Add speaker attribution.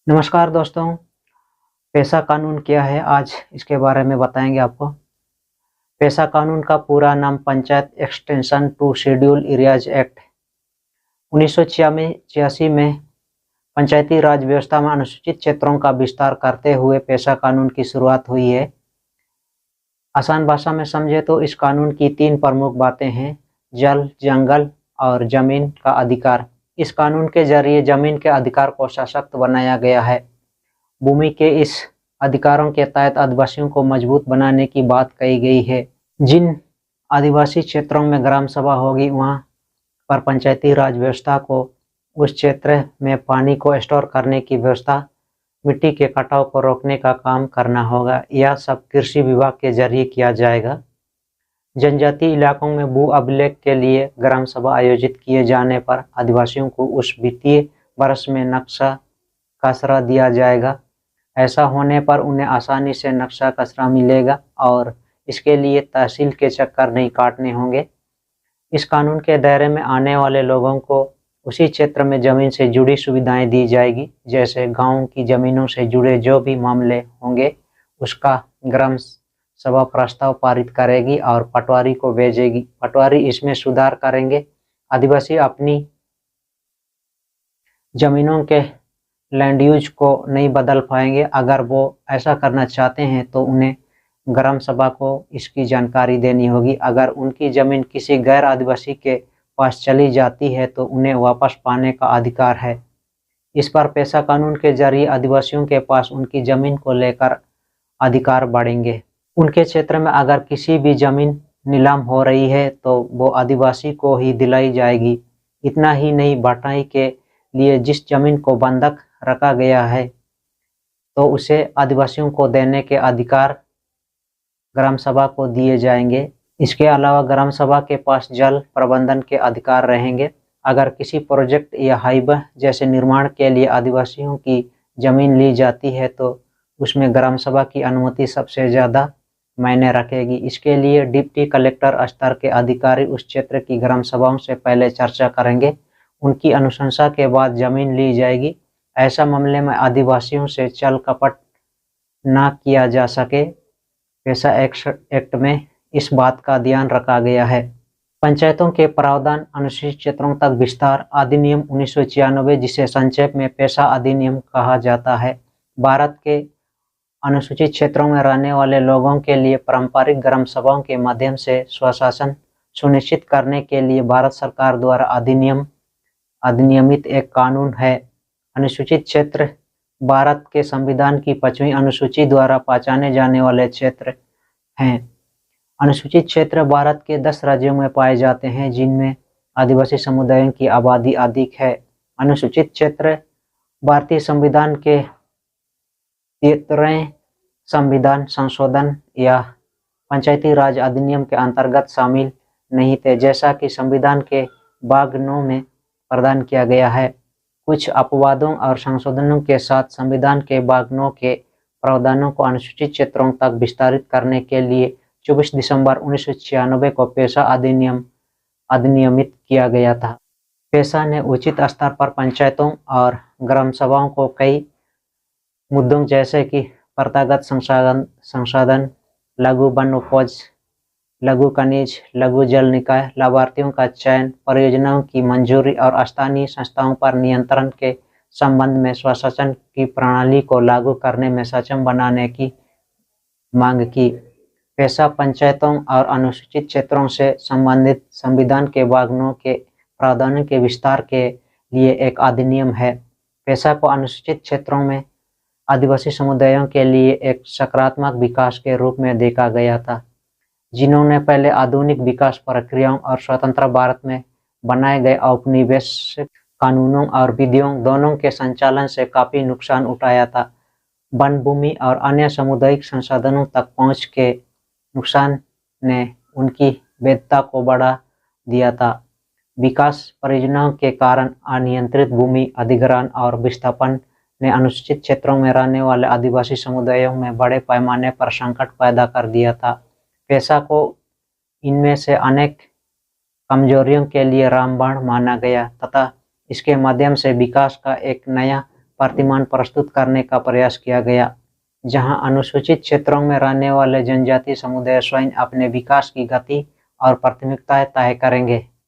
Speaker 1: नमस्कार दोस्तों, पेशा कानून क्या है? आज इसके बारे में बताएंगे आपको। पेशा कानून का पूरा नाम Panchayat extension to scheduled areas act 1986 में पंचायती राज व्यवस्था में अनुसूचित क्षेत्रों का विस्तार करते हुए पेशा कानून की शुरुआत हुई है। आसान भाषा में समझे तो इस कानून की 3 प्रमुख बातें हैं: जल, जंगल और जमीन का अधिकार। इस कानून के जरिए जमीन के अधिकार को सशक्त बनाया गया है। भूमि के इस अधिकारों के तहत आदिवासियों को मजबूत बनाने की बात कही गई है। जिन आदिवासी क्षेत्रों में ग्राम सभा होगी वहां पर पंचायती राज व्यवस्था को उस क्षेत्र में पानी को स्टोर करने की व्यवस्था, मिट्टी के कटाव को रोकने का काम करना होगा। यह सब कृषि विभाग के जरिए किया जाएगा। जनजातीय इलाकों में भू अभिलेख के लिए ग्राम सभा आयोजित किए जाने पर आदिवासियों को उस वित्तीय वर्ष में नक्शा खसरा दिया जाएगा। ऐसा होने पर उन्हें आसानी से नक्शा खसरा मिलेगा और इसके लिए तहसील के चक्कर नहीं काटने होंगे। इस कानून के दायरे में आने वाले लोगों को उसी क्षेत्र में जमीन से जुड़ी सुविधाएं दी जाएगी। जैसे गांव की जमीनों से जुड़े जो भी मामले होंगे उसका ग्राम सभा प्रस्ताव पारित करेगी और पटवारी को भेजेगी। पटवारी इसमें सुधार करेंगे। आदिवासी अपनी जमीनों के लैंड यूज को नहीं बदल पाएंगे। अगर वो ऐसा करना चाहते हैं तो उन्हें ग्राम सभा को इसकी जानकारी देनी होगी। अगर उनकी जमीन किसी गैर आदिवासी के पास चली जाती है तो उन्हें वापस पाने का अधिकार है। इस पर पेशा कानून के जरिए आदिवासियों के पास उनकी जमीन को लेकर अधिकार बढ़ेंगे। उनके क्षेत्र में अगर किसी भी जमीन नीलाम हो रही है तो वो आदिवासी को ही दिलाई जाएगी। इतना ही नहीं, बटाई के लिए जिस जमीन को बंधक रखा गया है तो उसे आदिवासियों को देने के अधिकार ग्राम सभा को दिए जाएंगे। इसके अलावा ग्राम सभा के पास जल प्रबंधन के अधिकार रहेंगे। अगर किसी प्रोजेक्ट या हाईवे जैसे निर्माण के लिए आदिवासियों की जमीन ली जाती है तो उसमें ग्राम सभा की अनुमति सबसे ज़्यादा मायने रखेगी। इसके लिए डिप्टी कलेक्टर स्तर के अधिकारी उस क्षेत्र की ग्राम सभाओं से पहले चर्चा करेंगे। उनकी अनुशंसा के बाद जमीन ली जाएगी। ऐसा मामले में आदिवासियों से छल कपट ना किया जा सके। पेशा एक्ट में इस बात का ध्यान रखा गया है। पंचायतों के प्रावधान अनुसूचित क्षेत्रों तक विस्तार अधिनियम 1996, जिसे संक्षेप में पेशा अधिनियम कहा जाता है, भारत के अनुसूचित क्षेत्रों में रहने वाले लोगों के लिए पारंपरिक ग्राम सभाओं के माध्यम से स्वशासन सुनिश्चित करने के लिए भारत सरकार द्वारा अधिनियमित एक कानून है। अनुसूचित क्षेत्र भारत के संविधान की 5वीं अनुसूची द्वारा पहचाने जाने वाले क्षेत्र हैं। अनुसूचित क्षेत्र भारत के 10 राज्यों में पाए जाते हैं जिनमें आदिवासी समुदायों की आबादी अधिक है। अनुसूचित क्षेत्र भारतीय संविधान के 73वें संविधान संशोधन या पंचायती राज अधिनियम के अंतर्गत शामिल नहीं थे, जैसा कि संविधान के भाग 9 में प्रदान किया गया है। कुछ अपवादों और संशोधनों के साथ संविधान के भाग 9 के प्रावधानों को अनुसूचित क्षेत्रों तक विस्तारित करने के लिए 24 दिसंबर 1996 को पेशा अधिनियमित किया गया था। पेशा ने उचित स्तर पर पंचायतों और ग्राम सभाओं को कई मुद्दों जैसे कि प्रथागत संसाधन, लघु वन उपज, लघु खनिज, लघु जल निकाय, लाभार्थियों का चयन, परियोजनाओं की मंजूरी और स्थानीय संस्थाओं पर नियंत्रण के संबंध में स्वशासन की प्रणाली को लागू करने में सक्षम बनाने की मांग की। पेशा पंचायतों और अनुसूचित क्षेत्रों से संबंधित संविधान के भाग 9 के प्रावधानों के विस्तार के लिए एक अधिनियम है। पेशा को अनुसूचित क्षेत्रों में आदिवासी समुदायों के लिए एक सकारात्मक विकास के रूप में देखा गया था, जिन्होंने पहले आधुनिक विकास प्रक्रियाओं और स्वतंत्र भारत में बनाए गए औपनिवेशिक कानूनों और विधियों दोनों के संचालन से काफ़ी नुकसान उठाया था। वन भूमि और अन्य सामुदायिक संसाधनों तक पहुंच के नुकसान ने उनकी वैधता को बढ़ा दिया था। विकास परियोजनाओं के कारण अनियंत्रित भूमि अधिग्रहण और विस्थापन ने अनुसूचित क्षेत्रों में रहने वाले आदिवासी समुदायों में बड़े पैमाने पर संकट पैदा कर दिया था। पेशा को इनमें से अनेक कमजोरियों के लिए रामबाण माना गया तथा इसके माध्यम से विकास का एक नया प्रतिमान प्रस्तुत करने का प्रयास किया गया, जहां अनुसूचित क्षेत्रों में रहने वाले जनजातीय समुदाय स्वयं अपने विकास की गति और प्राथमिकताएं तय करेंगे।